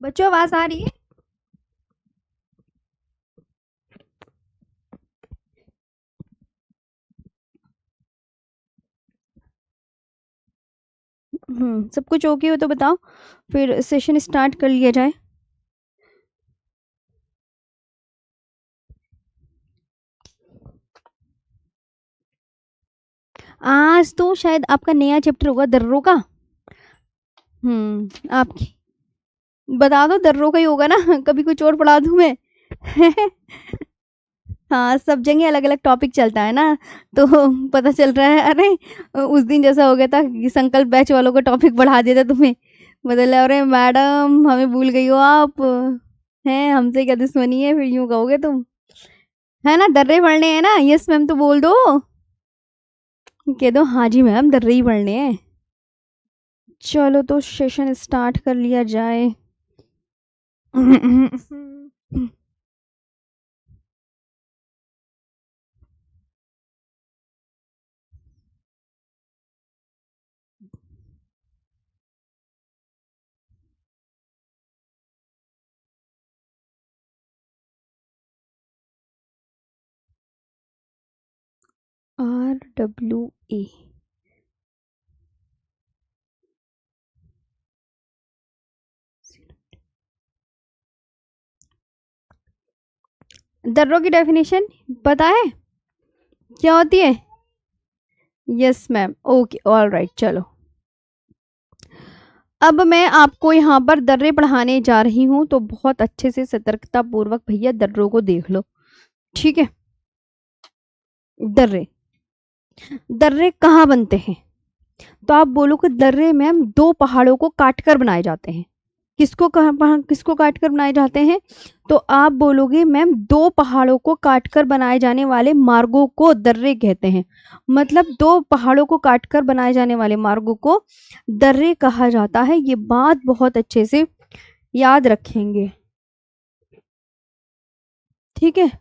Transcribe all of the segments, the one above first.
बच्चों आवाज आ रही है? सब कुछ ओके हो तो बताओ, फिर सेशन स्टार्ट कर लिया जाए। आज तो शायद आपका नया चैप्टर होगा दर्रों का। आपकी बता दो, दर्रों का ही होगा ना। कभी कुछ और पढ़ा दूं मैं? हाँ, सब जगह अलग अलग टॉपिक चलता है ना, तो पता चल रहा है। अरे उस दिन जैसा हो गया था कि संकल्प बैच वालों का टॉपिक बढ़ा दिया था तुम्हें। बदल, अरे मैडम हमें भूल गई हो आप। हैं, हमसे क्या दुश्मनी है, फिर यूं कहोगे तुम? है ना, दर्रे पढ़ने हैं ना? यस मैम तो बोल दो। कह दो हाँ जी मैम, दर्रे ही पढ़ने हैं। चलो तो सेशन स्टार्ट कर लिया जाए। RWA दर्रों की डेफिनेशन पता है क्या होती है? Yes ma'am, okay all right. चलो अब मैं आपको यहाँ पर दर्रे पढ़ाने जा रही हूँ, तो बहुत अच्छे से सतर्कता पूर्वक भैया दर्रों को देख लो, ठीक है? दर्रे, दर्रे कहाँ बनते हैं? तो आप बोलो कि दर्रे मैम दो पहाड़ों को काटकर बनाए जाते हैं। किसको काट कर बनाए जाते हैं? तो आप बोलोगे मैम दो पहाड़ों को काटकर बनाए जाने वाले मार्गों को दर्रे कहते हैं। मतलब दो पहाड़ों को काटकर बनाए जाने वाले मार्गों को दर्रे कहा जाता है। ये बात बहुत अच्छे से याद रखेंगे, ठीक है?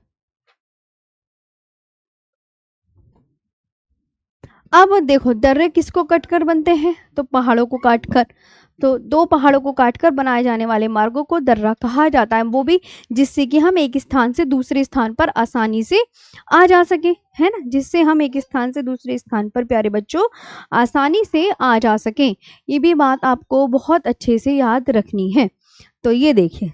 अब देखो दर्रे किसको कट कर बनते हैं? तो पहाड़ों को काट कर। तो दो पहाड़ों को काटकर बनाए जाने वाले मार्गों को दर्रा कहा जाता है, वो भी जिससे कि हम एक स्थान से दूसरे स्थान पर आसानी से आ जा सके, है ना? जिससे हम एक स्थान से दूसरे स्थान पर प्यारे बच्चों आसानी से आ जा सके। ये भी बात आपको बहुत अच्छे से याद रखनी है। तो ये देखिए,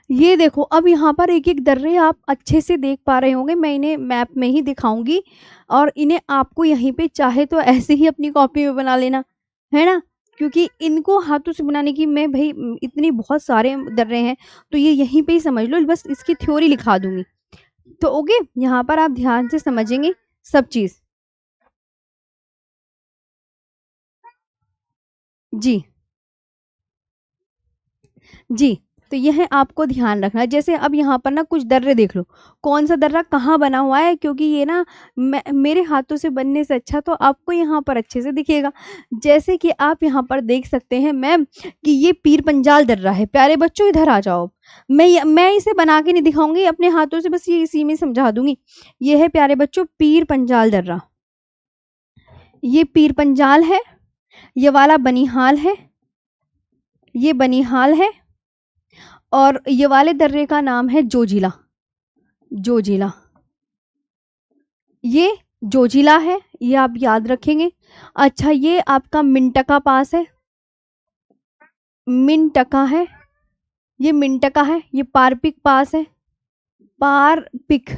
ये देखो, अब यहाँ पर एक एक दर्रे आप अच्छे से देख पा रहे होंगे। मैं इन्हें मैप में ही दिखाऊंगी और इन्हें आपको यहीं पे चाहे तो ऐसे ही अपनी कॉपी में बना लेना, है ना? क्योंकि इनको हाथों से बनाने की मैं भाई इतनी बहुत सारे दर्रे हैं, तो ये यहीं पे ही समझ लो, बस इसकी थ्योरी लिखा दूंगी। तो ओके, यहाँ पर आप ध्यान से समझेंगे सब चीज। जी जी, तो यह आपको ध्यान रखना है। जैसे अब यहाँ पर ना कुछ दर्रे देख लो, कौन सा दर्रा कहाँ बना हुआ है, क्योंकि ये ना मेरे हाथों से बनने से अच्छा तो आपको यहाँ पर अच्छे से दिखेगा। जैसे कि आप यहाँ पर देख सकते हैं मैम कि ये पीर पंजाल दर्रा है। प्यारे बच्चों इधर आ जाओ। मैं इसे बना के नहीं दिखाऊंगी अपने हाथों से, बस ये इसी में समझा दूंगी। ये है प्यारे बच्चों पीर पंजाल दर्रा। ये पीर पंजाल है, ये वाला बनिहाल है, ये बनिहाल है, और ये वाले दर्रे का नाम है जोजिला। जोजिला, ये जोजिला है, ये आप याद रखेंगे। अच्छा, ये आपका मिंटका पास है, मिनटका है, ये मिंटका है। ये पारपिक पास है, पारपिक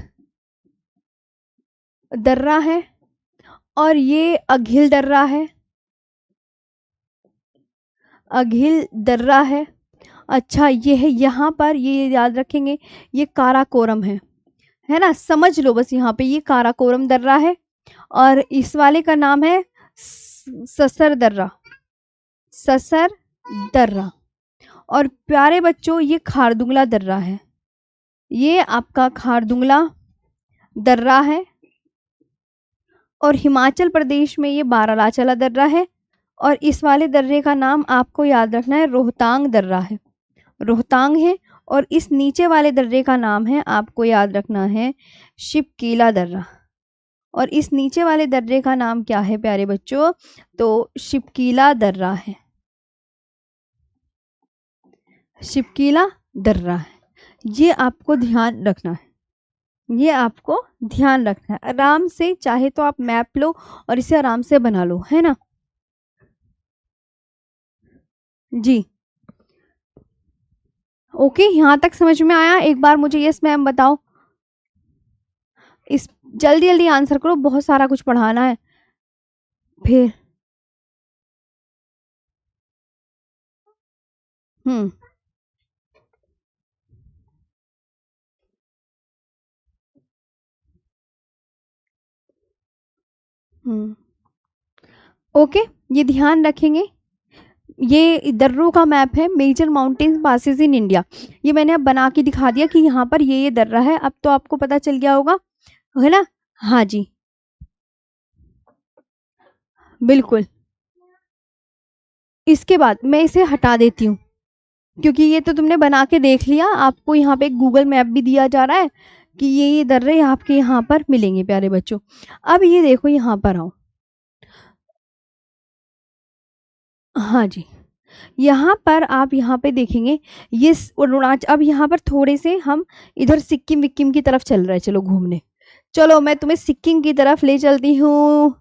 दर्रा है, और ये अघिल दर्रा है, अघिल दर्रा है। अच्छा, ये है यहाँ पर, ये याद रखेंगे, ये काराकोरम है ना? समझ लो बस, यहाँ पे ये काराकोरम दर्रा है, और इस वाले का नाम है ससर दर्रा, ससर दर्रा। और प्यारे बच्चों ये खारदुंगला दर्रा है, ये आपका खारदुंगला दर्रा है। और हिमाचल प्रदेश में ये बारालाचला दर्रा है। और इस वाले दर्रे का नाम आपको याद रखना है, रोहतांग दर्रा है, रोहतांग है। और इस नीचे वाले दर्रे का नाम है, आपको याद रखना है, शिपकीला दर्रा। और इस नीचे वाले दर्रे का नाम क्या है प्यारे बच्चों? तो शिपकीला दर्रा है, शिपकीला दर्रा है। ये आपको ध्यान रखना है, ये आपको ध्यान रखना है। आराम से चाहे तो आप मैप लो और इसे आराम से बना लो, है ना जी। ओके, यहाँ तक समझ में आया? एक बार मुझे यस मैम बताओ। इस जल्दी जल्दी आंसर करो, बहुत सारा कुछ पढ़ाना है फिर। हम्म हम्म ओके, ये ध्यान रखेंगे। ये दर्रों का मैप है, major mountain passes in India. ये मैंने अब बना के दिखा दिया कि यहाँ पर ये दर्रा है। अब तो आपको पता चल गया होगा, है ना? हाँ जी, बिल्कुल। इसके बाद मैं इसे हटा देती हूँ, क्योंकि ये तो तुमने बना के देख लिया। आपको यहाँ पे गूगल मैप भी दिया जा रहा है कि ये दर्रे आपके यहाँ पर मिलेंगे प्यारे बच्चों। अब ये देखो, यहाँ पर आओ। हाँ जी, यहाँ पर आप यहाँ पे देखेंगे ये अरुणाचल। अब यहाँ पर थोड़े से हम इधर सिक्किम विक्किम की तरफ चल रहे हैं, चलो घूमने। चलो मैं तुम्हें सिक्किम की तरफ ले चलती हूँ,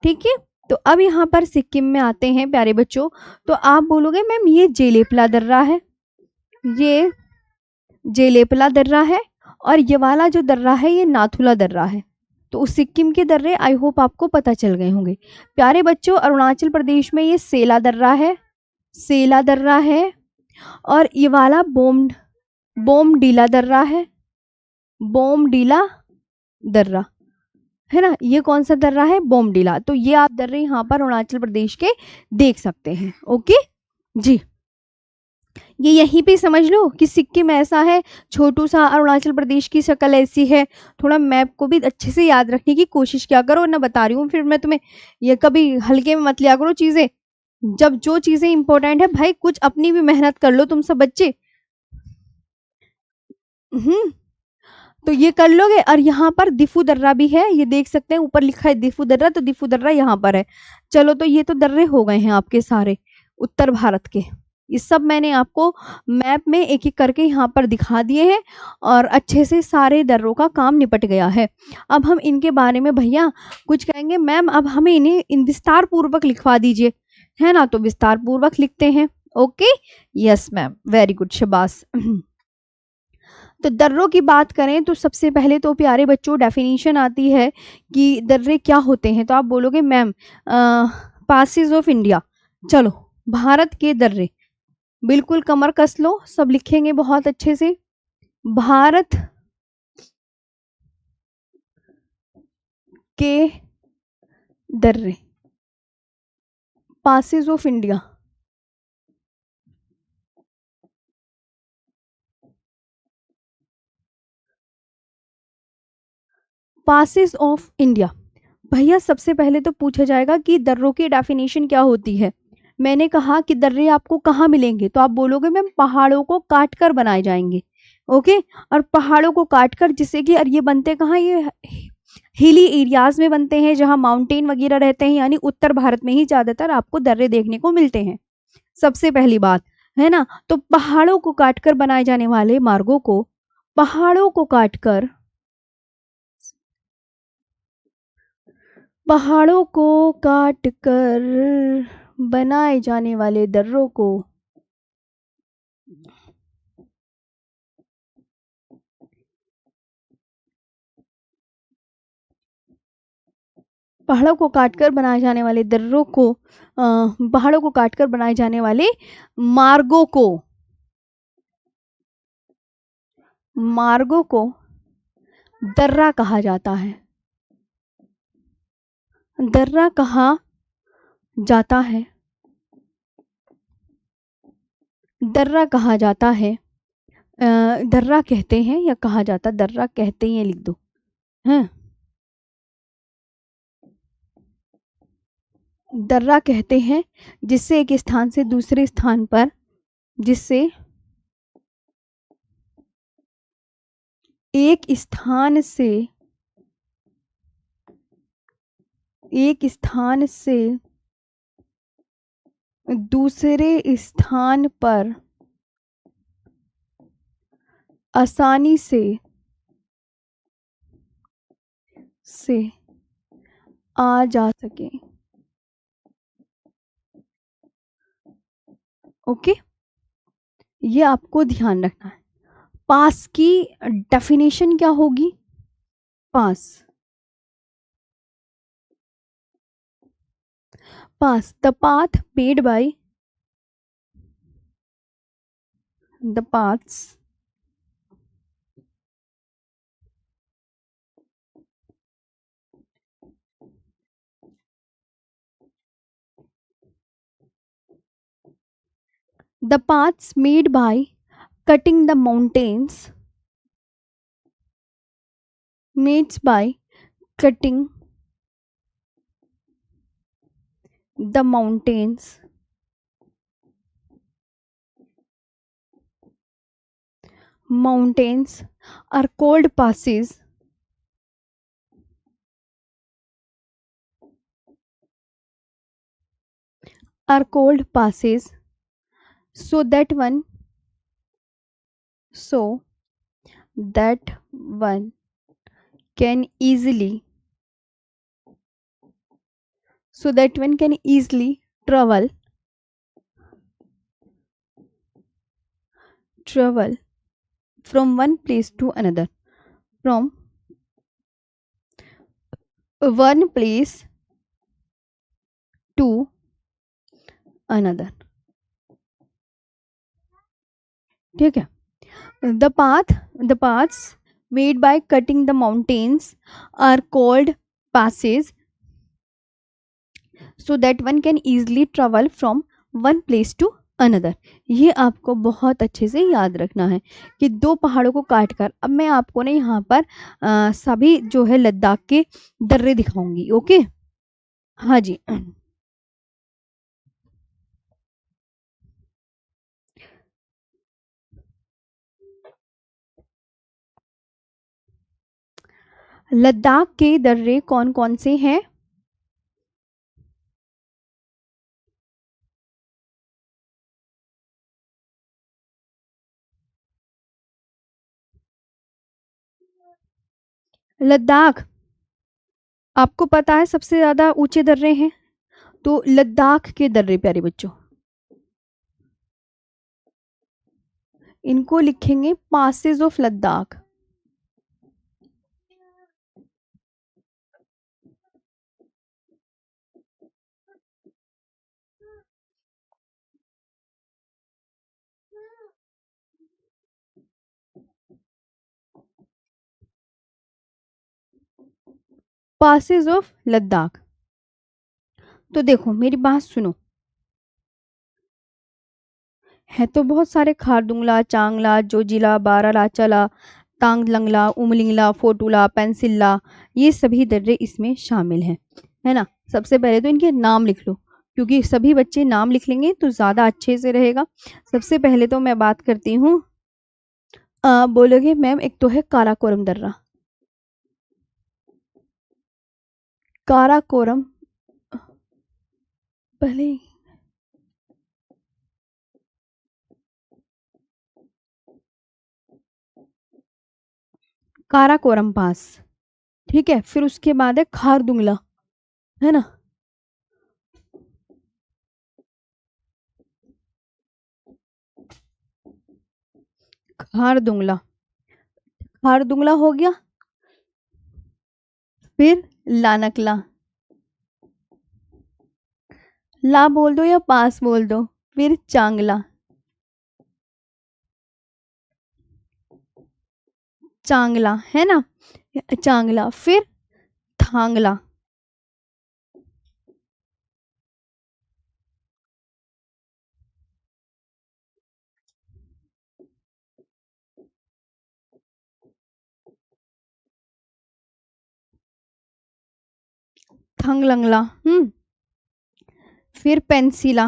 ठीक है? तो अब यहाँ पर सिक्किम में आते हैं प्यारे बच्चों। तो आप बोलोगे मैम ये जेलेपला दर्रा है, ये जेलेपला दर्रा है, और ये वाला जो दर्रा है ये नाथुला दर्रा है। तो उस सिक्किम के दर्रे आई होप आपको पता चल गए होंगे। प्यारे बच्चों, अरुणाचल प्रदेश में ये सेला दर्रा है, सेला दर्रा है। और ये वाला बोमडीला दर्रा है, बोमडीला दर्रा, है ना? ये कौन सा दर्रा है? बोमडीला। तो ये आप दर्रे यहाँ पर अरुणाचल प्रदेश के देख सकते हैं। ओके जी, ये यहीं पे समझ लो कि सिक्किम ऐसा है, छोटू सा, अरुणाचल प्रदेश की शक्ल ऐसी है। थोड़ा मैप को भी अच्छे से याद रखने की कोशिश किया करो ना, बता रही हूँ फिर मैं तुम्हें। ये कभी हल्के में मत लिया करो चीजें। जब जो चीजें इंपॉर्टेंट है भाई, कुछ अपनी भी मेहनत कर लो तुम सब बच्चे। हम्म तो ये कर लोगे। और यहाँ पर दिफू दर्रा भी है, ये देख सकते हैं, ऊपर लिखा है दिफू दर्रा, तो दिफू दर्रा यहाँ पर है। चलो, तो ये तो दर्रे हो गए हैं आपके सारे उत्तर भारत के। ये सब मैंने आपको मैप में एक एक करके यहाँ पर दिखा दिए हैं, और अच्छे से सारे दर्रों का काम निपट गया है। अब हम इनके बारे में भैया कुछ कहेंगे। मैम अब हमें इन्हें विस्तार पूर्वक लिखवा दीजिए, है ना? तो विस्तार पूर्वक लिखते हैं। Okay, yes ma'am, very good, शाबाश। तो दर्रों की बात करें तो सबसे पहले तो प्यारे बच्चों डेफिनेशन आती है कि दर्रे क्या होते हैं। तो आप बोलोगे मैम पासेस ऑफ इंडिया। चलो, भारत के दर्रे, बिल्कुल कमर कस लो, सब लिखेंगे बहुत अच्छे से। भारत के दर्रे, passes of India. Passes of India, भैया सबसे पहले तो पूछा जाएगा कि दर्रों की डेफिनेशन क्या होती है। मैंने कहा कि दर्रे आपको कहाँ मिलेंगे, तो आप बोलोगे मैम पहाड़ों को काट कर बनाए जाएंगे। ओके, और पहाड़ों को काट कर, जिससे कि, और ये बनते कहाँ? ये हिली एरियाज में बनते हैं, जहाँ माउंटेन वगैरह रहते हैं, यानी उत्तर भारत में ही ज्यादातर आपको दर्रे देखने को मिलते हैं, सबसे पहली बात, है ना? तो पहाड़ों को काटकर बनाए जाने वाले मार्गों को, पहाड़ों को काटकर, पहाड़ों को काट कर बनाए जाने वाले दर्रों को पहाड़ों को काटकर बनाए जाने वाले दर्रों को पहाड़ों को काटकर बनाए जाने वाले मार्गों को, मार्गों को दर्रा कहा जाता है। दर्रा कहा जाता है, दर्रा कहा जाता है, दर्रा कहते हैं या कहा जाता, दर्रा कहते हैं, लिख दो, हैं? दर्रा कहते हैं जिससे एक स्थान से दूसरे स्थान पर, जिससे एक स्थान से दूसरे स्थान पर आसानी से आ जा सके। ओके, ये आपको ध्यान रखना है। पास की डेफिनेशन क्या होगी? पास the path made by the paths made by cutting the mountains made by cutting the mountains are called passes so that one can easily travel from one place to another, from one place to another। ठीक है। The paths made by cutting the mountains are called passes so that one can easily travel from one place to another। ये आपको बहुत अच्छे से याद रखना है कि दो पहाड़ों को काटकर, अब मैं आपको ना यहाँ पर सभी जो है लद्दाख के दर्रे दिखाऊंगी। ओके, हाँ जी। लद्दाख के दर्रे कौन कौन से हैं? लद्दाख आपको पता है सबसे ज्यादा ऊंचे दर्रे हैं, तो लद्दाख के दर्रे प्यारे बच्चों, इनको लिखेंगे passes of Ladakh. Passes of Ladakh. तो देखो मेरी बात सुनो, है तो बहुत सारे, खारदुंगला, चांगला, जोजिला, बारालाचाला, तांगलंगला, उमलिंगला, फोटुला, पेंसिल्ला, ये सभी दर्रे इसमें शामिल हैं, है ना। सबसे पहले तो इनके नाम लिख लो, क्योंकि सभी बच्चे नाम लिख लेंगे तो ज्यादा अच्छे से रहेगा। सबसे पहले तो मैं बात करती हूँ, बोलोगे मैम एक तो है काराकोरम दर्रा, काराकोरम पहले काराकोरम पास, ठीक है। फिर उसके बाद है खारदुंगला, है ना, खारदुंगला, खारदुंगला हो गया। फिर लानकला, ला बोल दो या पास बोल दो। फिर चांगला, चांगला है ना, चांगला। फिर थांगला, थंगलंगला, फिर पेंसिला,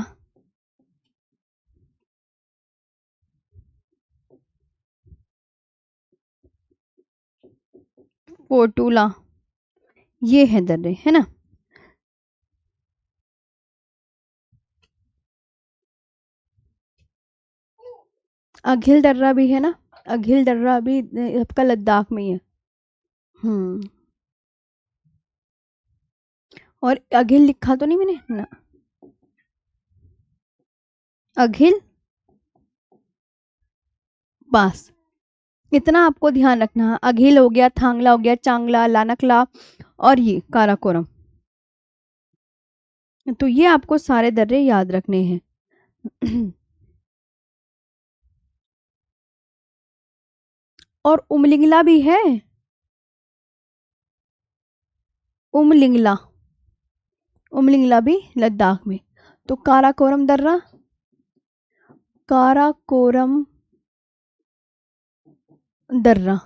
पोटूला, ये है दर्रे, है ना। अघिल दर्रा भी है ना, अघिल दर्रा भी आपका लद्दाख में ही है। हम्म। और अघिल लिखा तो नहीं मैंने ना, अघिल पास, इतना आपको ध्यान रखना है। अघिल हो गया, थांगला हो गया, चांगला, लानकला और ये काराकोरम। तो ये आपको सारे दर्रे याद रखने हैं। और उमलिंगला भी है, उमलिंगला, उमलिंगला भी लद्दाख में। तो काराकोरम दर्रा, काराकोरम दर्रा,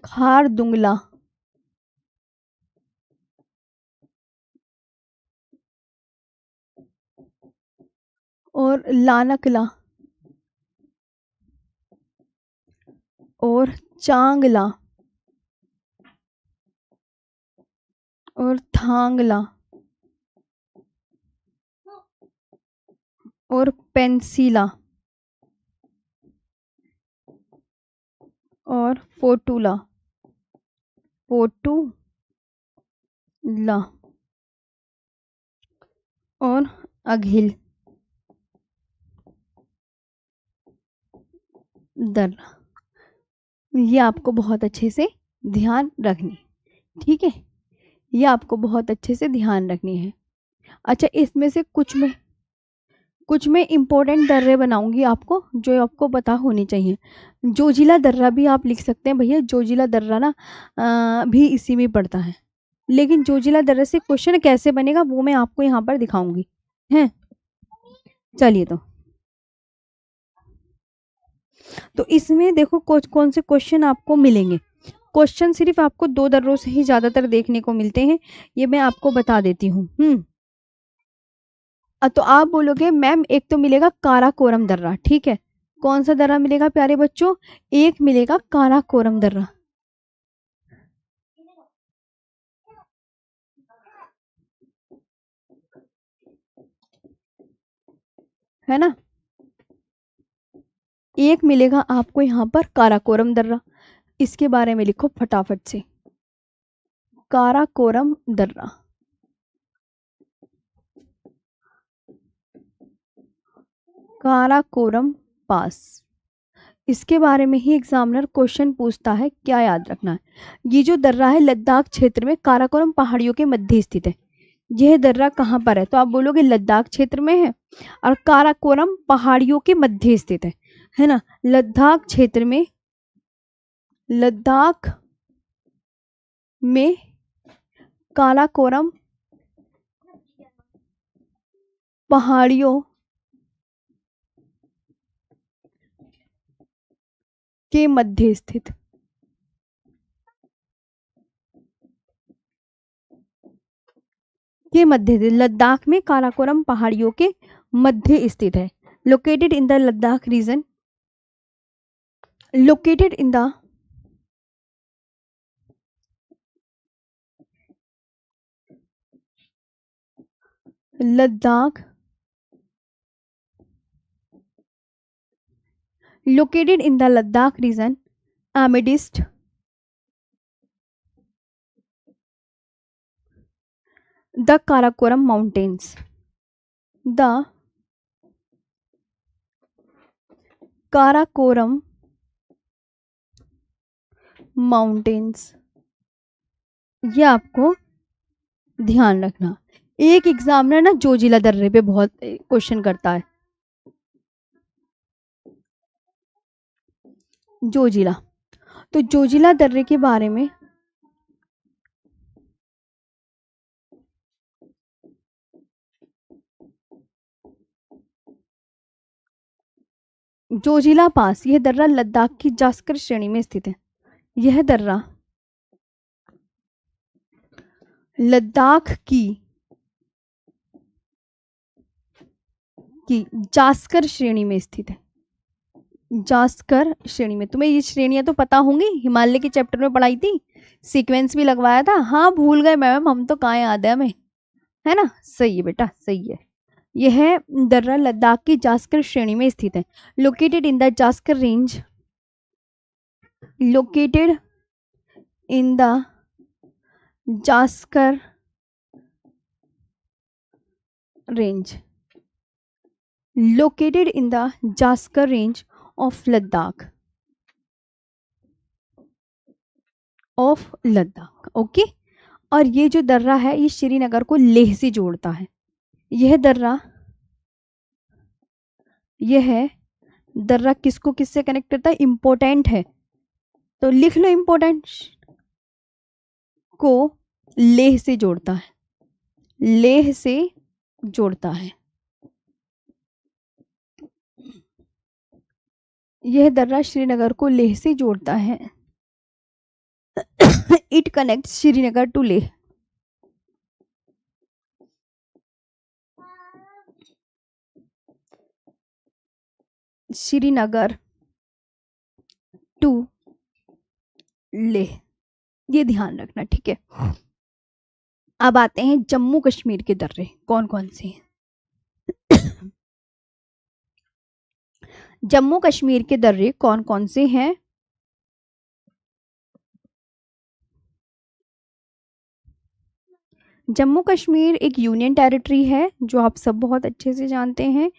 खारदुंगला, और लानकला, और चांगला, और थांगला, और पेंसिला, और फोटूला, फोटूला, और अघिल दर्रा। ये आपको बहुत अच्छे से ध्यान रखनी, ठीक है, ये आपको बहुत अच्छे से ध्यान रखनी है। अच्छा, इसमें से कुछ में इंपॉर्टेंट दर्रे बनाऊंगी आपको, जो आपको पता होनी चाहिए। जोजिला दर्रा भी आप लिख सकते हैं भैया, जोजिला दर्रा ना भी इसी में पड़ता है। लेकिन जोजिला दर्रे से क्वेश्चन कैसे बनेगा वो मैं आपको यहाँ पर दिखाऊंगी, है। चलिए, तो इसमें देखो कौन से क्वेश्चन आपको मिलेंगे। क्वेश्चन सिर्फ आपको दो दर्रों से ही ज्यादातर देखने को मिलते हैं, ये मैं आपको बता देती हूँ। तो आप बोलोगे मैम एक तो मिलेगा काराकोरम दर्रा, ठीक है। कौन सा दर्रा मिलेगा प्यारे बच्चों? एक मिलेगा काराकोरम दर्रा, है ना। एक मिलेगा आपको यहाँ पर काराकोरम दर्रा, इसके बारे में लिखो फटाफट से, काराकोरम दर्रा। काराकोरम पास, इसके बारे में ही एग्जामिनर क्वेश्चन पूछता है, क्या याद रखना है। ये जो दर्रा है लद्दाख क्षेत्र में काराकोरम पहाड़ियों के मध्य स्थित है। यह दर्रा कहाँ पर है? तो आप बोलोगे लद्दाख क्षेत्र में है, और काराकोरम पहाड़ियों के मध्य स्थित है ना। लद्दाख क्षेत्र में, लद्दाख में काराकोरम पहाड़ियों के मध्य स्थित, के मध्य स्थित, लद्दाख में काराकोरम पहाड़ियों के मध्य स्थित है। Located in the Ladakh region, located in the Ladakh, located in the Ladakh region amidst the Karakoram Mountains. The Karakoram Mountains, ये आपको ध्यान रखना। एक एग्जामिनर ना जोजिला दर्रे पे बहुत क्वेश्चन करता है। जोजिला, तो जोजिला दर्रे के बारे में जोजिला पास, यह दर्रा लद्दाख की जास्कर श्रेणी में स्थित है। यह दर्रा लद्दाख की जास्कर श्रेणी में स्थित है। जास्कर श्रेणी में। तुम्हें ये श्रेणियां तो पता होंगी, हिमालय के चैप्टर में पढ़ाई थी, सीक्वेंस भी लगवाया था। हाँ भूल गए मैम, हम तो कहाँ याद है हमें, है ना। सही है बेटा, सही है। यह दर्रा लद्दाख की जास्कर श्रेणी में स्थित है। Located in the Zanskar range, located in the Zanskar range, located in the Jaskar range of Ladakh, okay. और ये जो दर्रा है ये श्रीनगर को लेह से जोड़ता है। यह दर्रा किसको किससे कनेक्ट करता है, इंपॉर्टेंट है तो लिख लो, इंपॉर्टेंट को लेह से जोड़ता है, लेह से जोड़ता है। यह दर्रा श्रीनगर को लेह से जोड़ता है। It connects Srinagar to Leh. Srinagar to Leh, ये ध्यान रखना, ठीक है। अब आते हैं जम्मू कश्मीर के दर्रे कौन कौन से हैं। जम्मू कश्मीर के दर्रे कौन कौन से हैं। जम्मू कश्मीर एक यूनियन टेरिटरी है जो आप सब बहुत अच्छे से जानते हैं।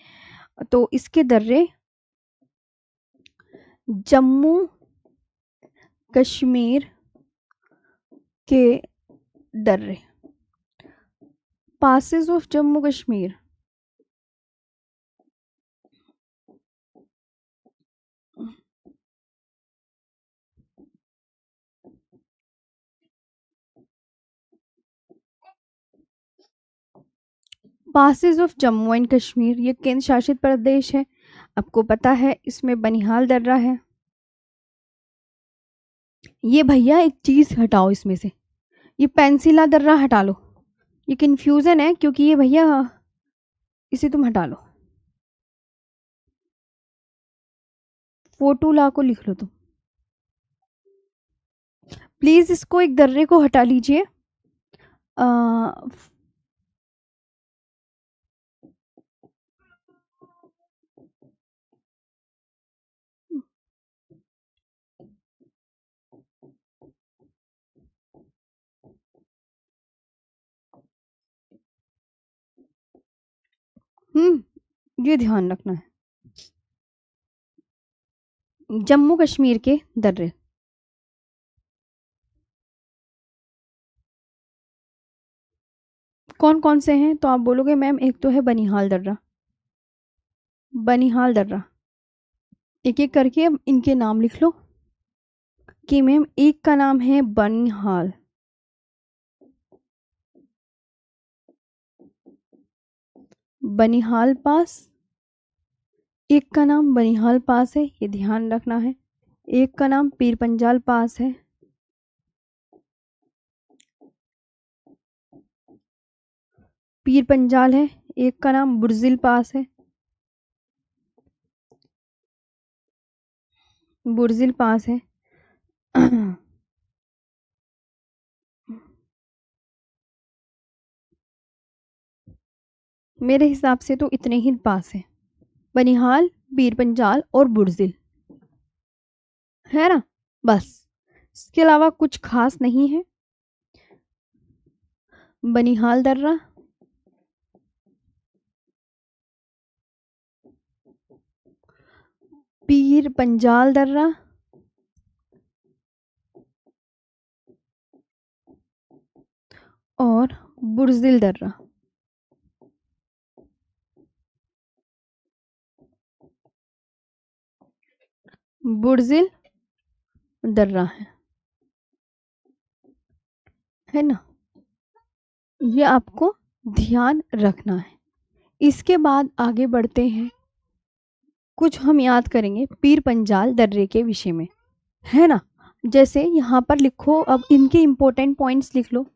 तो इसके दर्रे जम्मू कश्मीर के दर्रे, passes of Jammu Kashmir, passes of Jammu and Kashmir, ये केंद्र शासित प्रदेश है। आपको पता है इसमें बनिहाल दर्रा है। ये भैया एक चीज हटाओ इसमें से, ये पेंसिला दर्रा हटा लो, ये कंफ्यूजन है क्योंकि ये भैया, इसे तुम हटा लो, फोटो ला को लिख लो तुम प्लीज, इसको एक दर्रे को हटा लीजिए। ये ध्यान रखना है, जम्मू कश्मीर के दर्रे कौन कौन से हैं, तो आप बोलोगे मैम एक तो है बनिहाल दर्रा, बनिहाल दर्रा, एक एक करके अब इनके नाम लिख लो कि मैम एक का नाम है बनिहाल, बनिहाल पास, एक का नाम बनिहाल पास है, ये ध्यान रखना है। एक का नाम पीर पंजाल पास है, पीर पंजाल है। एक का नाम बुर्जिल पास है, बुर्जिल पास है। मेरे हिसाब से तो इतने ही पास है, बनिहाल, पीर पंजाल और बुर्जिल, है ना, बस इसके अलावा कुछ खास नहीं है। बनिहाल दर्रा, पीर पंजाल दर्रा, और बुर्जिल दर्रा। बुर्जिल दर्रा है ना, ये आपको ध्यान रखना है। इसके बाद आगे बढ़ते हैं, कुछ हम याद करेंगे पीर पंजाल दर्रे के विषय में, है ना। जैसे यहाँ पर लिखो, अब इनके इंपॉर्टेंट पॉइंट्स लिख लो।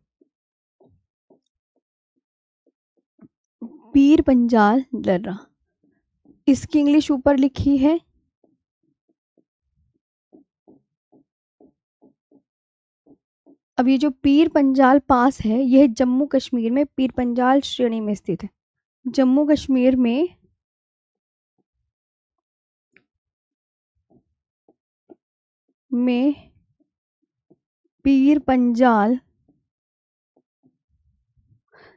पीर पंजाल दर्रा, इसकी इंग्लिश ऊपर लिखी है अब ये जो पीर पंजाल पास है, यह जम्मू कश्मीर में पीर पंजाल श्रेणी में स्थित है। जम्मू कश्मीर में पीर पंजाल,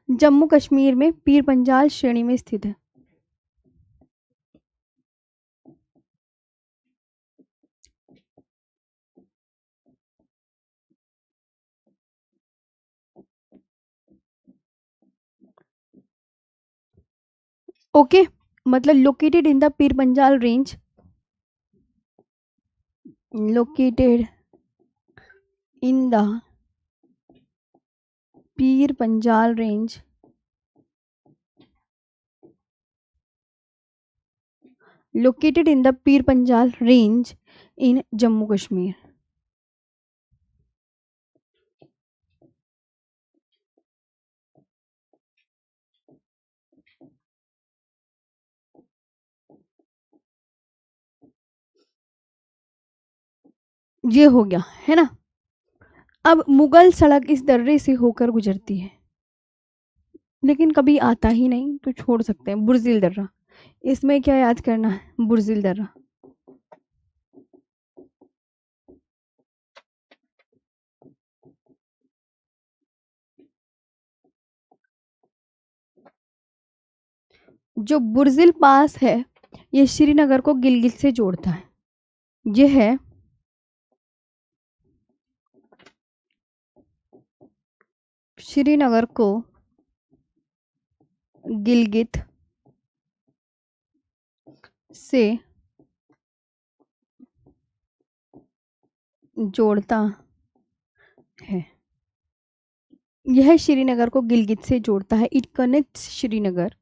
जम्मू कश्मीर में पीर पंजाल श्रेणी में स्थित है। ओके, मतलब located in the Pir Panjal range, located in the Pir Panjal range, located in the Pir Panjal range in Jammu Kashmir. ये हो गया है ना। अब मुगल सड़क इस दर्रे से होकर गुजरती है, लेकिन कभी आता ही नहीं तो छोड़ सकते हैं। बुर्जिल दर्रा, इसमें क्या याद करना है? बुर्जिल दर्रा। जो बुर्जिल पास है, ये श्रीनगर को गिलगित से जोड़ता है। यह है श्रीनगर को गिलगित से जोड़ता है। यह श्रीनगर को गिलगित से जोड़ता है। It connects Srinagar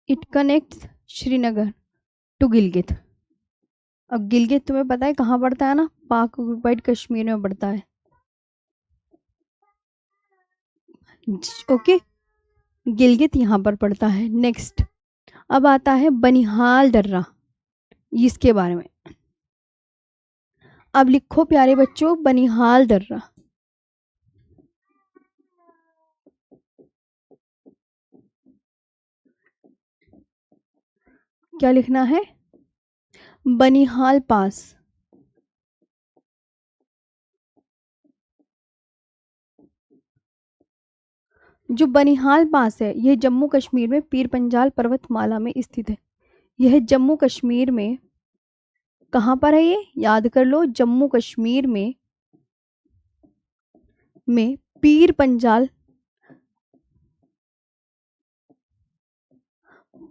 it connects Srinagar to Gilgit. अब गिलगित तुम्हें पता है कहाँ पड़ता है ना? पाक ऑक्युपाइड कश्मीर में पड़ता है। ओके, गिलगित यहाँ पर पड़ता है। नेक्स्ट, अब आता है बनिहाल दर्रा, इसके बारे में। अब लिखो प्यारे बच्चों, बनिहाल दर्रा। क्या लिखना है? बनिहाल पास। जो बनिहाल पास है, यह जम्मू कश्मीर में पीर पंजाल पर्वतमाला में स्थित है। यह जम्मू कश्मीर में कहाँ पर है? ये याद कर लो, जम्मू कश्मीर में पीर पंजाल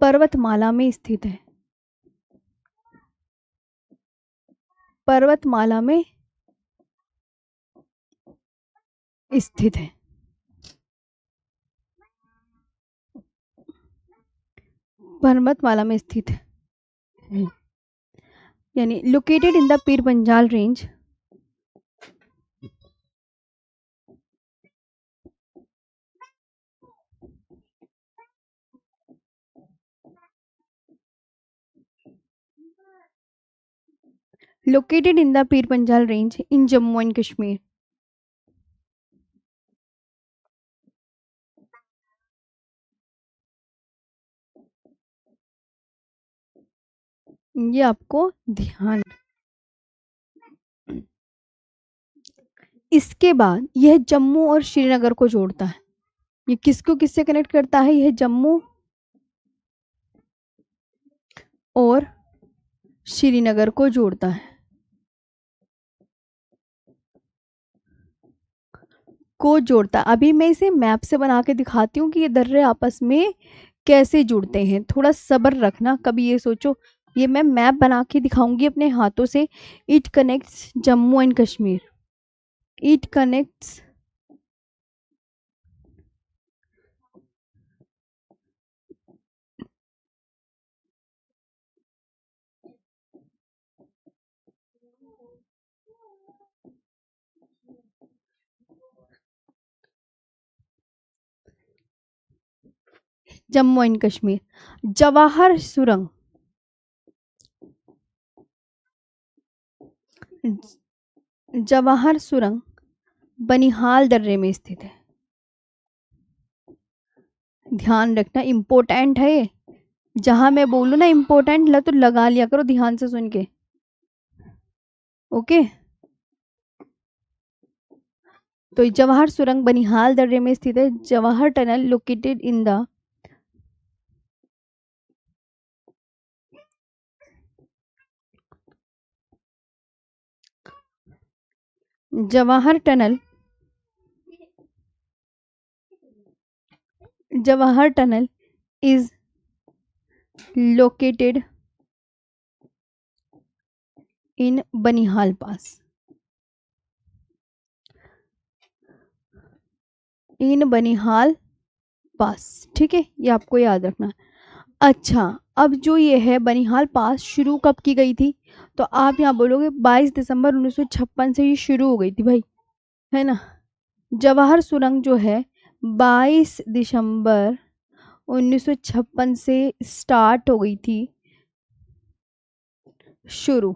पर्वतमाला में स्थित है। पर्वतमाला में स्थित है। पर्वतमाला में स्थित है, यानी located in the Pir Panjal range, located in the Pir Panjal range in Jammu and Kashmir. ये आपको ध्यान। इसके बाद यह जम्मू और श्रीनगर को जोड़ता है। ये किसको किससे कनेक्ट करता है? यह जम्मू और श्रीनगर को जोड़ता है। को जोड़ता, अभी मैं इसे मैप से बना के दिखाती हूँ कि ये दर्रे आपस में कैसे जुड़ते हैं। थोड़ा सब्र रखना, कभी ये सोचो ये मैं मैप बना के दिखाऊंगी अपने हाथों से। It connects Jammu and Kashmir. It connects Jammu and Kashmir. Jawahar सुरंग, जवाहर सुरंग बनिहाल दर्रे में स्थित है। ध्यान रखना, इम्पोर्टेंट है ये। जहां मैं बोलू ना इम्पोर्टेंट तो लगा लिया करो ध्यान से सुन के। ओके, तो जवाहर सुरंग बनिहाल दर्रे में स्थित है। Jawahar tunnel located in the Jawahar tunnel, Jawahar tunnel is located in Banihal pass, in Banihal pass. ठीक है, ये आपको याद रखना। अच्छा, अब जो ये है बनिहाल पास शुरू कब की गई थी, तो आप यहाँ बोलोगे 22 दिसंबर 1956 से ये शुरू हो गई थी भाई, है ना। जवाहर सुरंग जो है 22 दिसंबर 1956 से स्टार्ट हो गई थी, शुरू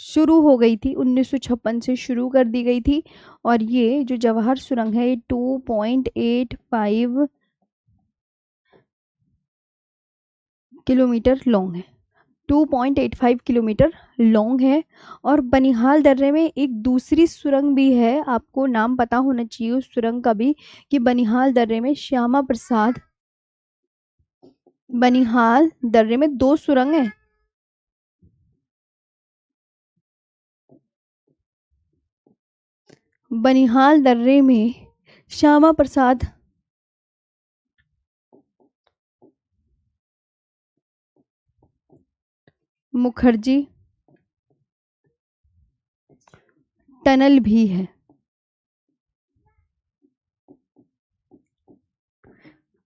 शुरू हो गई थी 1956 से शुरू कर दी गई थी। और ये जो जवाहर सुरंग है ये 2.85 किलोमीटर लॉन्ग है, 2.85 किलोमीटर लॉन्ग है। और बनिहाल दर्रे में एक दूसरी सुरंग भी है, आपको नाम पता होना चाहिए उस सुरंग का भी, कि बनिहाल दर्रे में श्यामा प्रसाद, बनिहाल दर्रे में 2 सुरंग है। बनिहाल दर्रे में श्यामा प्रसाद मुखर्जी टनल भी है।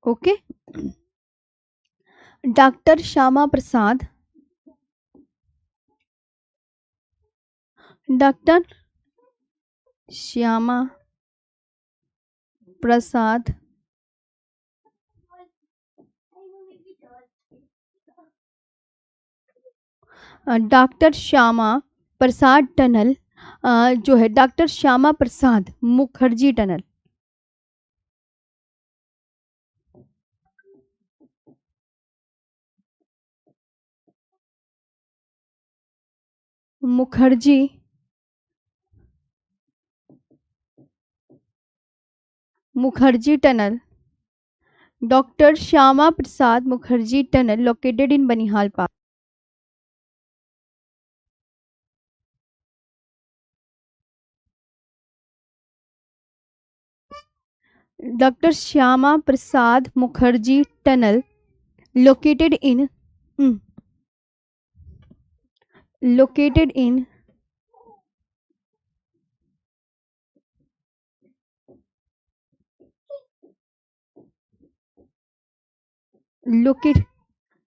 Okay, doctor Shyama Prasad, doctor Shyama Prasad doctor Shyama Prasad tunnel जो है doctor Shyama Prasad Mukherjee tunnel, Mukherjee Mukherjee tunnel, doctor Shyama Prasad Mukherjee tunnel located in Banihal pass. Doctor Shyama Prasad Mukherjee tunnel located in located in locate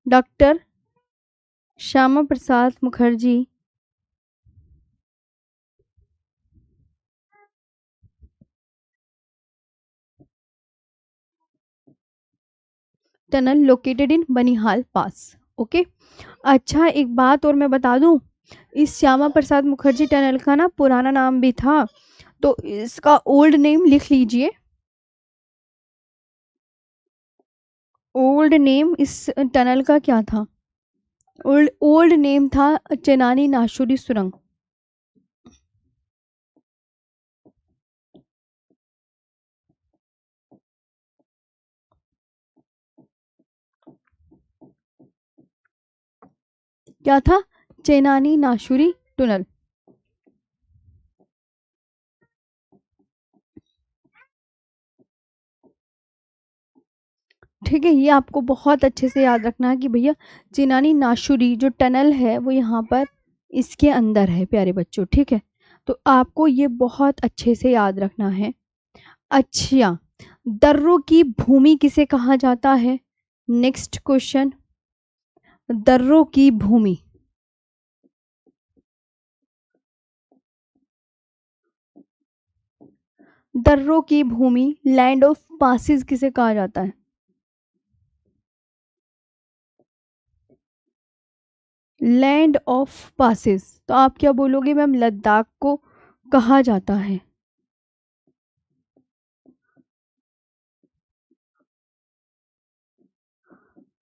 doctor Shyama Prasad Mukherjee tunnel located in Banihal pass. Okay, अच्छा एक बात और मैं बता दूं, इस श्यामा प्रसाद मुखर्जी टनल का ना पुराना नाम भी था, तो इसका ओल्ड नेम लिख लीजिए। ओल्ड नेम इस टनल का क्या था, ओल्ड नेम था चेनानी नाशुरी सुरंग। क्या था, चेनानी नाशुरी टनल। ठीक है, ये आपको बहुत अच्छे से याद रखना है कि भैया चिनानी नाशुरी जो टनल है वो यहाँ पर इसके अंदर है प्यारे बच्चों। ठीक है, तो आपको ये बहुत अच्छे से याद रखना है। अच्छा, दर्रों की भूमि किसे कहा जाता है, नेक्स्ट क्वेश्चन, दर्रों की भूमि, दर्रों की भूमि लैंड ऑफ पासिस किसे कहा जाता है। लैंड ऑफ पासिस, तो आप क्या बोलोगे मैम? लद्दाख को कहा जाता है?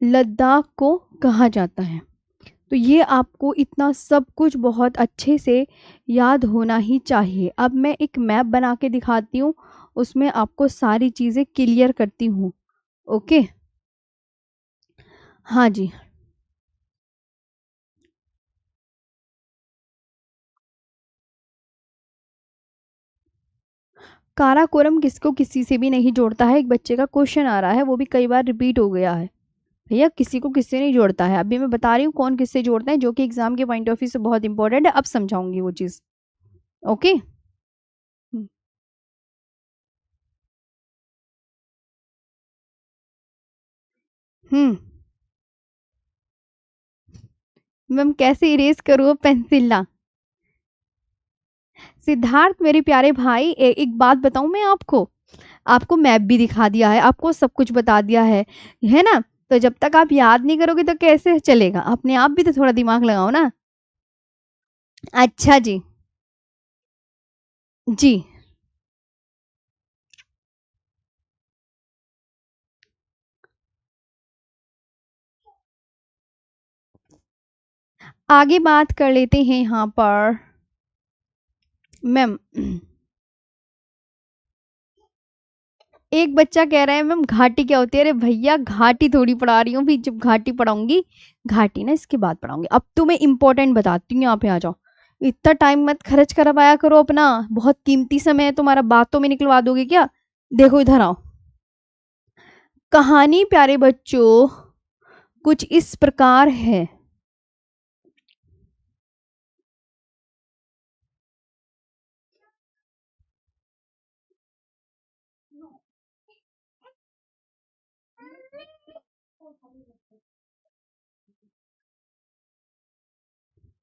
लद्दाख को कहा जाता है। तो ये आपको इतना सब कुछ बहुत अच्छे से याद होना ही चाहिए। अब मैं एक मैप बना के दिखाती हूँ, उसमें आपको सारी चीज़ें क्लियर करती हूँ। ओके, हाँ जी। काराकोरम किसको किसी से भी नहीं जोड़ता है? एक बच्चे का क्वेश्चन आ रहा है, वो भी कई बार रिपीट हो गया है। भैया किसी को किससे नहीं जोड़ता है, अभी मैं बता रही हूँ कौन किससे जोड़ता है, जो कि एग्जाम के पॉइंट ऑफ व्यू से बहुत इंपॉर्टेंट है। अब समझाऊंगी वो चीज़। ओके। हम्म। मैम कैसे इरेज करूँ पेंसिल ला? सिद्धार्थ मेरे प्यारे भाई, एक बात बताऊं मैं आपको। आपको मैप भी दिखा दिया है, आपको सब कुछ बता दिया है ना? तो जब तक आप याद नहीं करोगे तो कैसे चलेगा? अपने आप भी तो थोड़ा दिमाग लगाओ ना। अच्छा जी। जी। आगे बात कर लेते हैं यहाँ पर। मैम एक बच्चा कह रहा है मैम घाटी क्या होती है? अरे भैया घाटी थोड़ी पढ़ा रही हूँ, भी जब घाटी पढ़ाऊंगी, घाटी ना इसके बाद पढ़ाऊंगी। अब तुम्हें इंपॉर्टेंट बताती हूँ, यहाँ पे आ जाओ। इतना टाइम मत खर्च करवाया करो अपना, बहुत कीमती समय है तुम्हारा, बातों में निकलवा दोगे क्या? देखो इधर आओ। कहानी प्यारे बच्चों कुछ इस प्रकार है।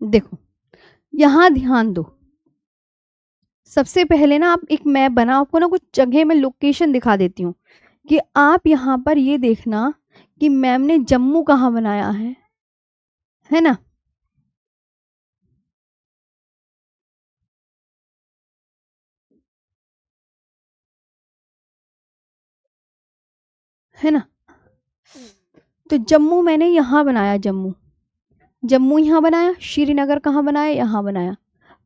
देखो यहाँ ध्यान दो। सबसे पहले ना आप एक मैप बना, आपको ना कुछ जगह में लोकेशन दिखा देती हूँ, कि आप यहाँ पर ये देखना कि मैम ने जम्मू कहाँ बनाया है ना? है ना? तो जम्मू मैंने यहाँ बनाया, जम्मू। जम्मू यहाँ बनाया, श्रीनगर कहाँ बनाया? यहाँ बनाया।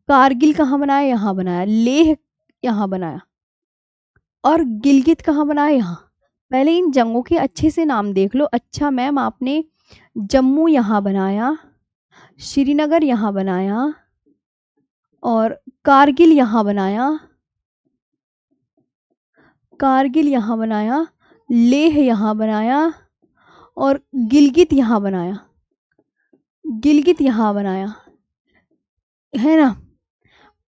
कारगिल कहाँ बनाया? यहाँ बनाया। लेह यहाँ बनाया। और गिलगित कहाँ बनाया? यहाँ। पहले इन जंगों के अच्छे से नाम देख लो। अच्छा मैम आपने जम्मू यहाँ बनाया, श्रीनगर यहाँ बनाया, और कारगिल यहाँ बनाया, कारगिल यहाँ बनाया, लेह यहाँ बनाया, और गिलगित यहाँ बनाया, गिलगित यहाँ बनाया, है ना?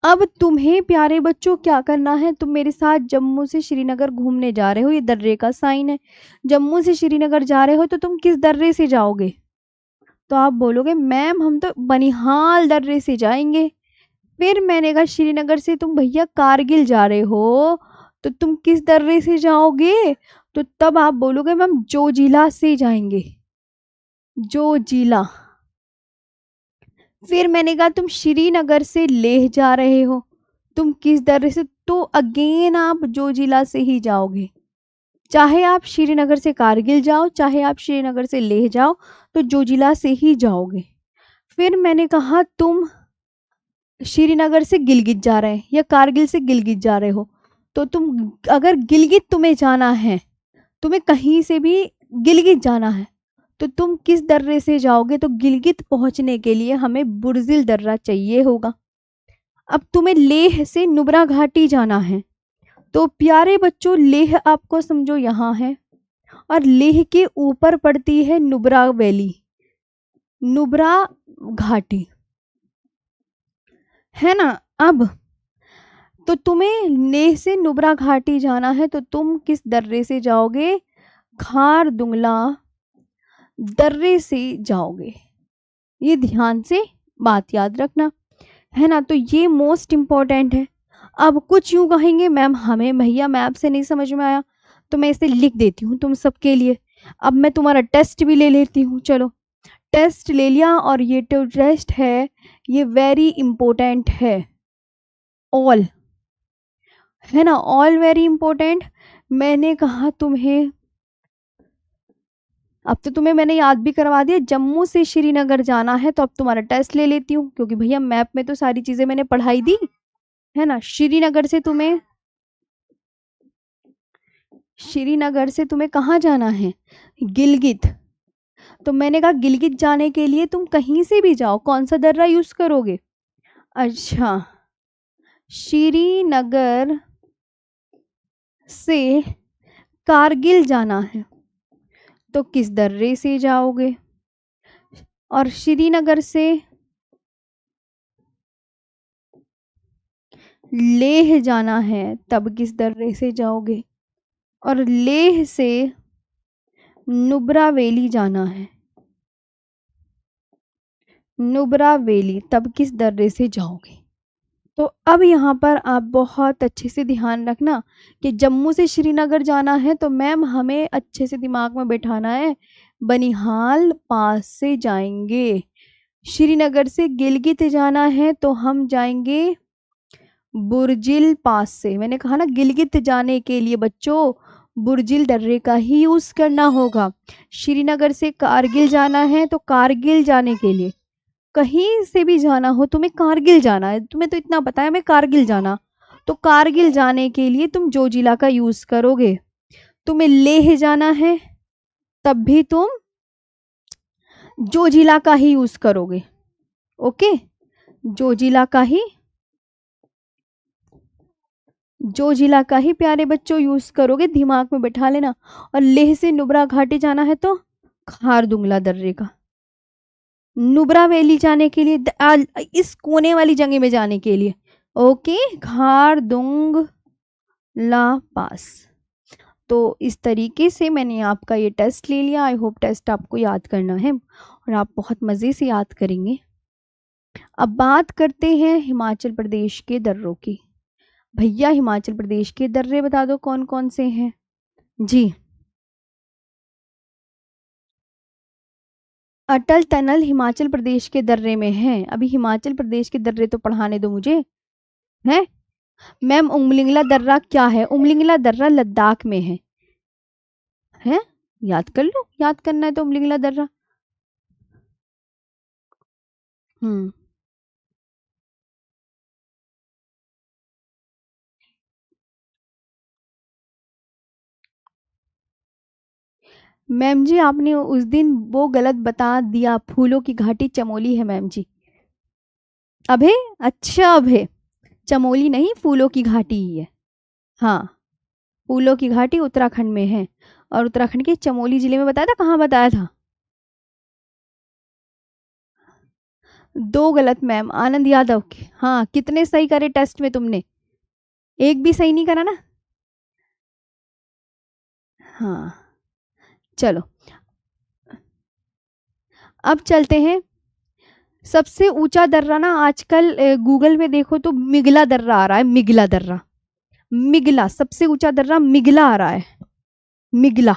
अब तुम्हें प्यारे बच्चों क्या करना है? तुम मेरे साथ जम्मू से श्रीनगर घूमने जा रहे हो, ये दर्रे का साइन है। जम्मू से श्रीनगर जा रहे हो तो तुम किस दर्रे से जाओगे? तो आप बोलोगे मैम हम तो बनिहाल दर्रे से जाएंगे। फिर मैंने कहा श्रीनगर से तुम भैया कारगिल जा रहे हो, तो तुम किस दर्रे से जाओगे? तो तब आप बोलोगे मैम जोजिला से जाएंगे, जोजिला। फिर मैंने कहा तुम श्रीनगर से लेह जा रहे हो, तुम किस दर्रे से? तो अगेन आप जोजिला से ही जाओगे। चाहे आप श्रीनगर से कारगिल जाओ, चाहे आप श्रीनगर से लेह जाओ, तो जोजिला से ही जाओगे। फिर मैंने कहा तुम श्रीनगर से गिलगित जा रहे हैं या कारगिल से गिलगित जा रहे हो, तो तुम अगर गिलगित तुम्हें जाना है, तुम्हें कहीं से भी गिलगित जाना है, तो तुम किस दर्रे से जाओगे? तो गिलगित पहुंचने के लिए हमें बुर्जिल दर्रा चाहिए होगा। अब तुम्हें लेह से नुब्रा घाटी जाना है, तो प्यारे बच्चों लेह आपको समझो यहाँ है, और लेह के ऊपर पड़ती है नुब्रा वैली, नुब्रा घाटी, है ना? अब तो तुम्हें लेह से नुब्रा घाटी जाना है, तो तुम किस दर्रे से जाओगे? खार दुंगला दर्रे से जाओगे। ये ध्यान से बात याद रखना, है ना? तो ये मोस्ट इम्पोर्टेंट है। अब कुछ यूं कहेंगे मैम हमें भैया मैप से नहीं समझ में आया, तो मैं इसे लिख देती हूँ तुम सबके लिए। अब मैं तुम्हारा टेस्ट भी ले लेती हूँ, चलो। टेस्ट ले लिया, और ये तो टेस्ट है, ये वेरी इंपॉर्टेंट है, ऑल, है ना, ऑल वेरी इंपॉर्टेंट। मैंने कहा तुम्हें, अब तो तुम्हें मैंने याद भी करवा दिया, जम्मू से श्रीनगर जाना है, तो अब तुम्हारा टेस्ट ले लेती हूँ, क्योंकि भैया मैप में तो सारी चीजें मैंने पढ़ाई दी है ना। श्रीनगर से तुम्हें कहाँ जाना है, गिलगित। तो मैंने कहा गिलगित जाने के लिए तुम कहीं से भी जाओ, कौन सा दर्रा यूज करोगे। अच्छा, श्रीनगर से कारगिल जाना है, तो किस दर्रे से जाओगे। और श्रीनगर से लेह जाना है, तब किस दर्रे से जाओगे। और लेह से नुब्रा वैली जाना है, नुब्रा वैली, तब किस दर्रे से जाओगे। तो अब यहाँ पर आप बहुत अच्छे से ध्यान रखना कि जम्मू से श्रीनगर जाना है, तो मैम हमें अच्छे से दिमाग में बैठाना है, बनिहाल पास से जाएंगे। श्रीनगर से गिलगित जाना है, तो हम जाएंगे बुर्जिल पास से। मैंने कहा ना, गिलगित जाने के लिए बच्चों बुर्जिल दर्रे का ही यूज करना होगा। श्रीनगर से कारगिल जाना है, तो कारगिल जाने के लिए, कहीं से भी जाना हो, तुम्हें कारगिल जाना है, तुम्हें तो इतना पता है हमें कारगिल जाना, तो कारगिल जाने के लिए तुम जोजिला का यूज करोगे। तुम्हें लेह जाना है, तब भी तुम जोजिला का ही यूज करोगे। ओके, जोजिला का ही, जोजिला का ही प्यारे बच्चों यूज करोगे, दिमाग में बैठा लेना। और लेह से नुब्रा घाटी जाना है, तो खारदुंगला दर्रे का। नुब्रा वैली जाने के लिए, इस कोने वाली जगह में जाने के लिए, ओके, खारदुंगला पास। तो इस तरीके से मैंने आपका ये टेस्ट ले लिया। आई होप टेस्ट आपको याद करना है और आप बहुत मज़े से याद करेंगे। अब बात करते हैं हिमाचल प्रदेश के दर्रों की। भैया हिमाचल प्रदेश के दर्रे बता दो कौन कौन से हैं जी। अटल टनल हिमाचल प्रदेश के दर्रे में है। अभी हिमाचल प्रदेश के दर्रे तो पढ़ाने दो मुझे, है मैम। उमलिंगला दर्रा क्या है, उमलिंगला दर्रा लद्दाख में है, याद कर लो, याद करना है तो उमलिंगला दर्रा। हम्म, मैम जी आपने उस दिन वो गलत बता दिया, फूलों की घाटी चमोली है मैम जी। अभे, अच्छा अभे, चमोली नहीं, फूलों की घाटी ही है। हाँ, फूलों की घाटी उत्तराखंड में है, और उत्तराखंड के चमोली जिले में बताया था, कहाँ बताया था। दो गलत मैम, आनंद यादव के। हाँ, कितने सही करे टेस्ट में तुमने, एक भी सही नहीं करा ना। हाँ, चलो अब चलते हैं। सबसे ऊंचा दर्रा ना आजकल गूगल में देखो तो मिगला दर्रा आ रहा है, मिगला दर्रा, मिगला सबसे ऊंचा दर्रा मिगला आ रहा है, मिगला।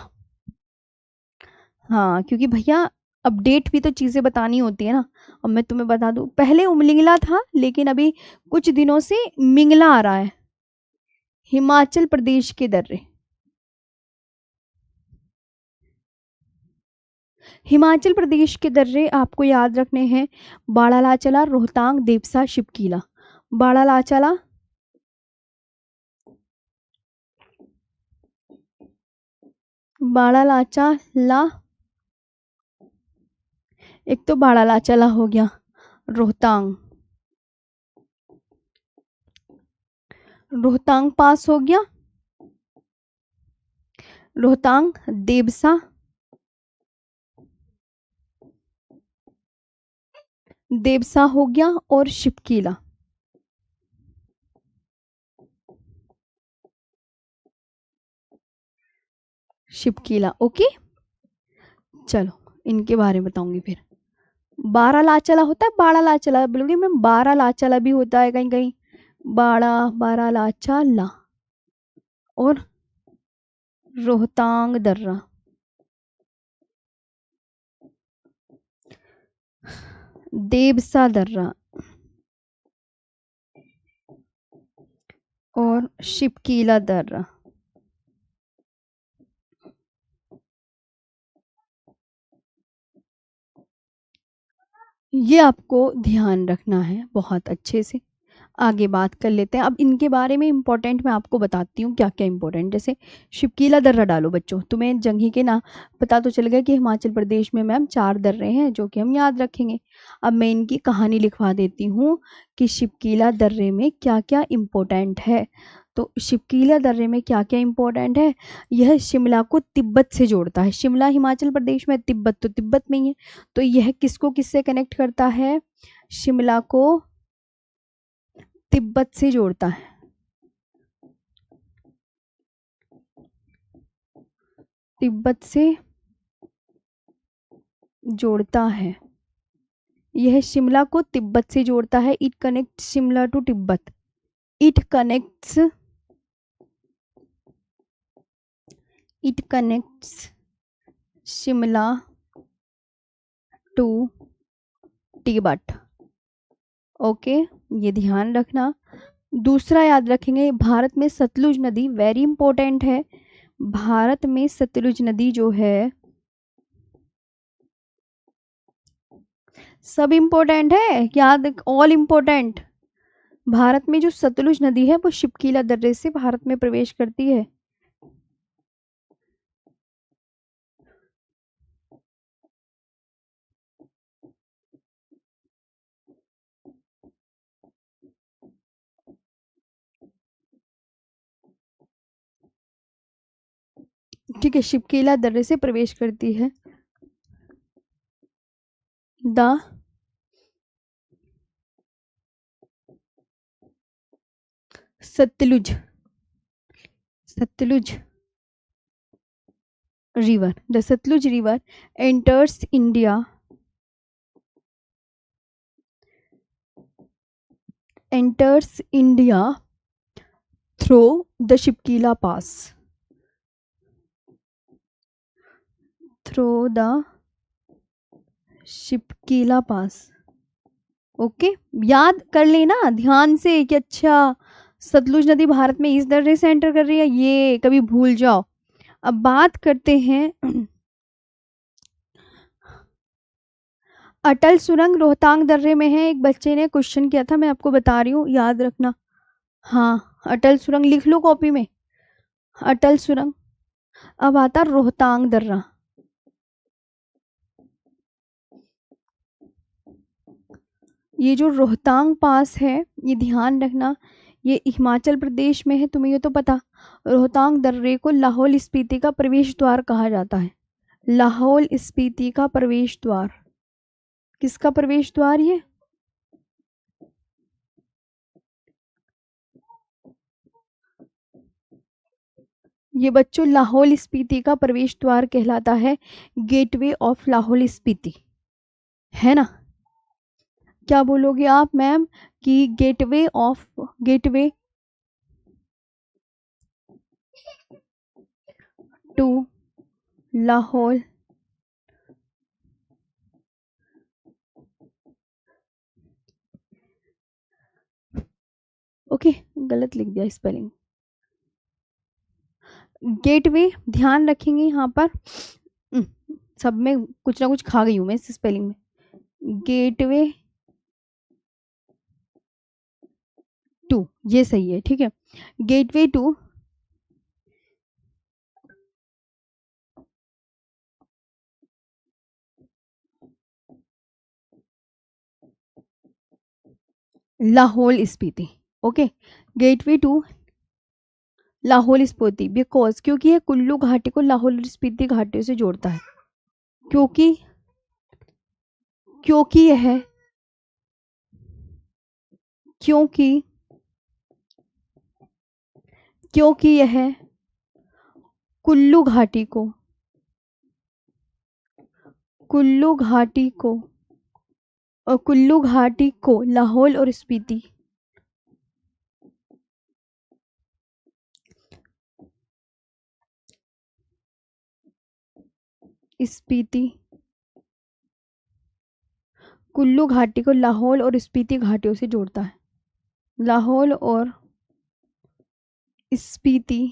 हाँ, क्योंकि भैया अपडेट भी तो चीज़ें बतानी होती है ना। अब मैं तुम्हें बता दूं, पहले उमलिंगला था, लेकिन अभी कुछ दिनों से मिंगला आ रहा है। हिमाचल प्रदेश के दर्रे, हिमाचल प्रदेश के दर्रे आपको याद रखने हैं। बाड़ालाचला, रोहतांग, देवसा, शिपकीला। बाड़ालाचला, बाड़ालाचला, एक तो बाड़ालाचला हो गया, रोहतांग, रोहतांग पास हो गया, रोहतांग, देवसा, देवसा हो गया, और शिपकीला। शिपकीला, ओके। चलो इनके बारे में बताऊंगी फिर। बारालाचला होता है, बाड़ालाचला बोलोगे मैं, बारालाचला भी होता है कहीं कहीं, बारालाचला। और रोहतांग दर्रा, देबसा दर्रा और शिपकीला दर्रा। ये आपको ध्यान रखना है बहुत अच्छे से। आगे बात कर लेते हैं अब इनके बारे में। इंपॉर्टेंट मैं आपको बताती हूँ क्या क्या इंपॉर्टेंट। जैसे शिपकीला दर्रा डालो बच्चों, तुम्हें जंघी के ना पता तो चल गया कि हिमाचल प्रदेश में मैम 4 दर्रे हैं जो कि हम याद रखेंगे। अब मैं इनकी कहानी लिखवा देती हूँ कि शिपकीला दर्रे में क्या क्या इम्पोर्टेंट है। तो शिपकीला दर्रे में क्या क्या इम्पोर्टेंट है, यह शिमला को तिब्बत से जोड़ता है। शिमला हिमाचल प्रदेश में, तिब्बत तो तिब्बत में ही है। तो यह किसको किससे कनेक्ट करता है, शिमला को तिब्बत से जोड़ता है। तिब्बत से जोड़ता है, यह शिमला को तिब्बत से जोड़ता है। It connect Shimla to Tibet. It connects it connects Shimla to Tibet. Okay, ये ध्यान रखना। दूसरा याद रखेंगे, भारत में सतलुज नदी वेरी इंपॉर्टेंट है। भारत में सतलुज नदी जो है, सब इंपॉर्टेंट है याद, ऑल इंपॉर्टेंट। भारत में जो सतलुज नदी है वो शिपकीला दर्रे से भारत में प्रवेश करती है। ठीक है, शिपकीला दर्रे से प्रवेश करती है। The Sutlej Sutlej river, the Sutlej river enters India through the Shipki La pass. Through the Shipki La pass. Okay, याद कर लेना ध्यान से कि अच्छा सतलुज नदी भारत में इस दर्रे से एंटर कर रही है, ये कभी भूल जाओ। अब बात करते हैं अटल सुरंग रोहतांग दर्रे में है। एक बच्चे ने क्वेश्चन किया था, मैं आपको बता रही हूँ, याद रखना। हाँ, अटल सुरंग लिख लो कॉपी में, अटल सुरंग। अब आता रोहतांग दर्रा। ये जो रोहतांग पास है, ये ध्यान रखना, ये हिमाचल प्रदेश में है, तुम्हें ये तो पता। रोहतांग दर्रे को लाहौल स्पीति का प्रवेश द्वार कहा जाता है। लाहौल स्पीति का प्रवेश द्वार। किसका प्रवेश द्वार ये बच्चों लाहौल स्पीति का प्रवेश द्वार कहलाता है। गेटवे ऑफ लाहौल स्पीति, है ना। क्या बोलोगे आप मैम कि गेटवे टू लाहौल। ओके, गलत लिख दिया स्पेलिंग। गेटवे ध्यान रखेंगे यहाँ पर। सब में कुछ ना कुछ खा गई हूँ मैं इस स्पेलिंग में। गेटवे टू, ये सही है, ठीक है। Gateway to Lahaul Spiti. Okay, gateway to Lahaul Spiti because, क्योंकि ये कुल्लू घाटी को लाहौल स्पीति घाटी से जोड़ता है। क्योंकि क्योंकि यह क्योंकि क्योंकि यह कुल्लू घाटी को कुल्लू घाटी को और कुल्लू घाटी को लाहौल और स्पीति स्पीति कुल्लू घाटी को लाहौल और स्पीति घाटियों से जोड़ता है। लाहौल और स्पीति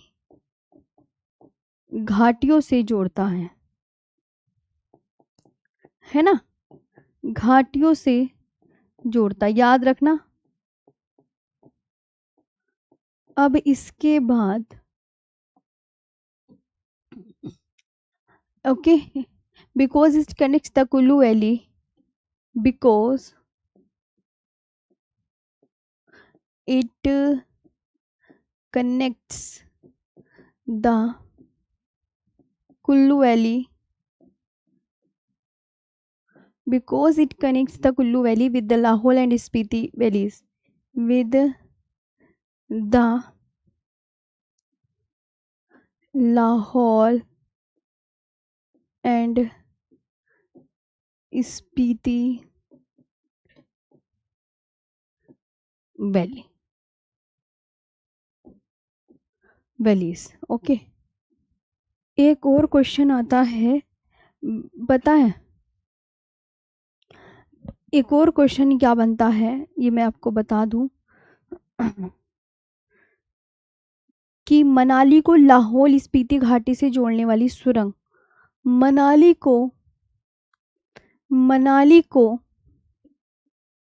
घाटियों से जोड़ता है ना, घाटियों से जोड़ता, याद रखना। अब इसके बाद okay, because it connects the Kullu valley, because it connects the Kullu Valley, because it connects the Kullu Valley with the Lahaul and Spiti valleys, with the Lahaul and Spiti Valley valleys। Okay, एक और question आता है, पता है एक और question क्या बनता है, ये मैं आपको बता दूं कि मनाली को लाहौल स्पीति घाटी से जोड़ने वाली सुरंग, मनाली को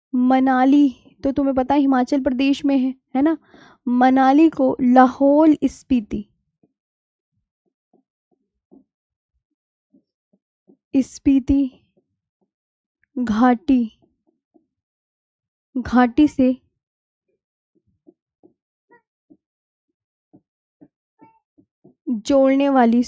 मनाली तो तुम्हें पता है हिमाचल प्रदेश में है ना, मनाली को लाहौल स्पीति घाटी से जोड़ने वाली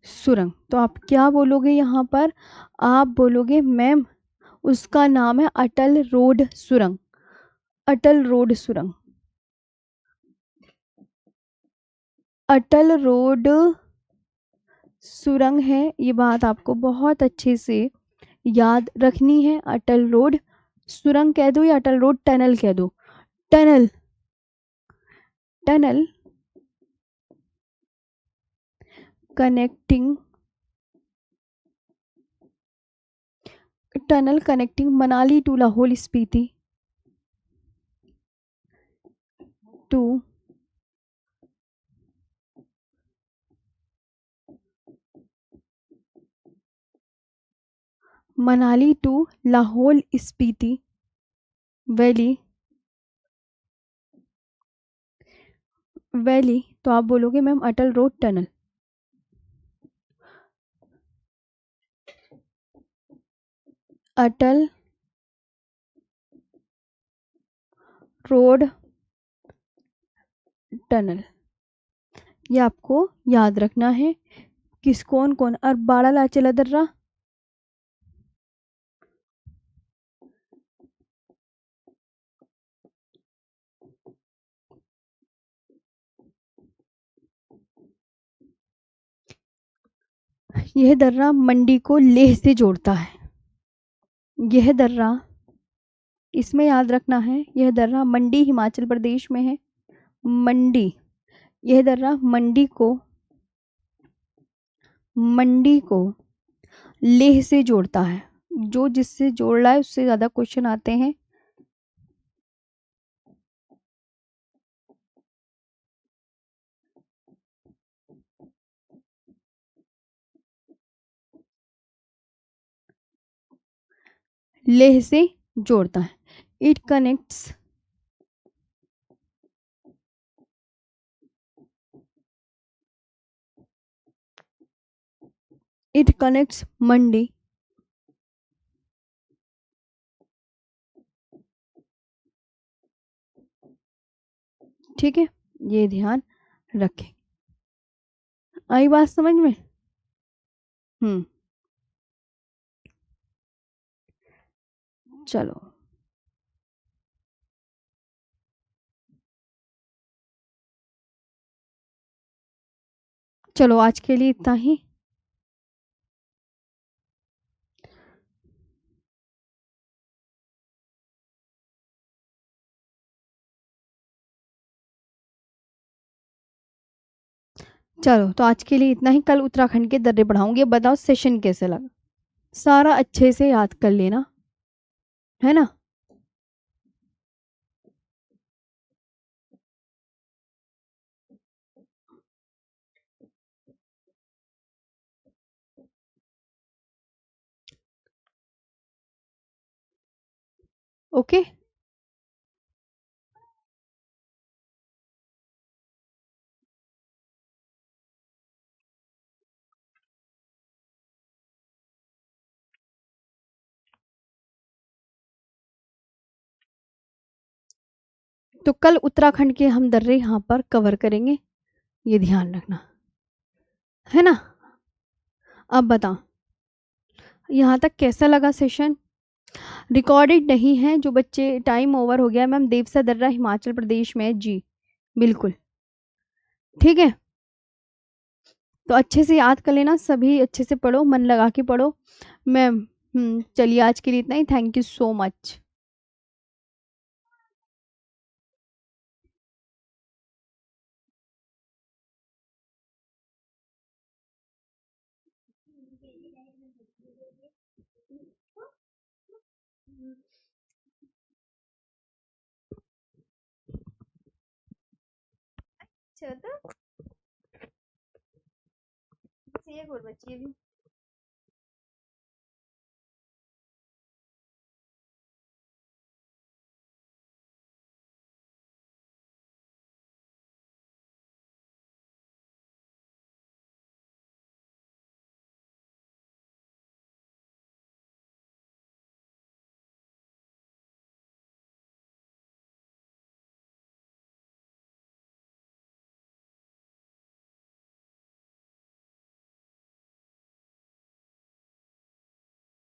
सुरंग, तो आप क्या बोलोगे यहाँ पर, आप बोलोगे मैम उसका नाम है अटल रोड सुरंग। अटल रोड सुरंग है, ये बात आपको बहुत अच्छे से याद रखनी है। अटल रोड सुरंग कह दो या अटल रोड टनल कह दो, tunnel connecting Manali to Lahaul Spiti to Manali to Lahaul Spiti valley, तो आप बोलोगे ma'am Atal road tunnel. Atal road tunnel, ये आपको याद रखना है। किस कौन और बाड़ा लाचेला दर्रा, यह दर्रा मंडी को लेह से जोड़ता है। यह दर्रा, इसमें याद रखना है, यह दर्रा मंडी हिमाचल प्रदेश में है। मंडी, यह दर्रा मंडी को लेह से जोड़ता है। जो जिससे जोड़ रहा है उससे ज्यादा क्वेश्चन आते हैं। लेह से जोड़ता है। इट कनेक्ट्स मंडी ठीक है, ये ध्यान रखें। आई बात समझ में? चलो चलो आज के लिए इतना ही। चलो तो आज के लिए इतना ही, कल उत्तराखंड के दर्रे पढ़ाऊंगी। अब बताओ सेशन कैसे लगा? सारा अच्छे से याद कर लेना, है ना? ओके। तो कल उत्तराखंड के हम दर्रे यहाँ पर कवर करेंगे, ये ध्यान रखना, है ना? अब बताओ यहाँ तक कैसा लगा सेशन? रिकॉर्डेड नहीं है जो बच्चे, टाइम ओवर हो गया मैम। देवसा दर्रा हिमाचल प्रदेश में है जी, बिल्कुल। ठीक है, तो अच्छे से याद कर लेना, सभी अच्छे से पढ़ो, मन लगा के पढ़ो। मैं चलिए आज के लिए इतना ही, थैंक यू सो मच। चलो तो, ये बच्ची भी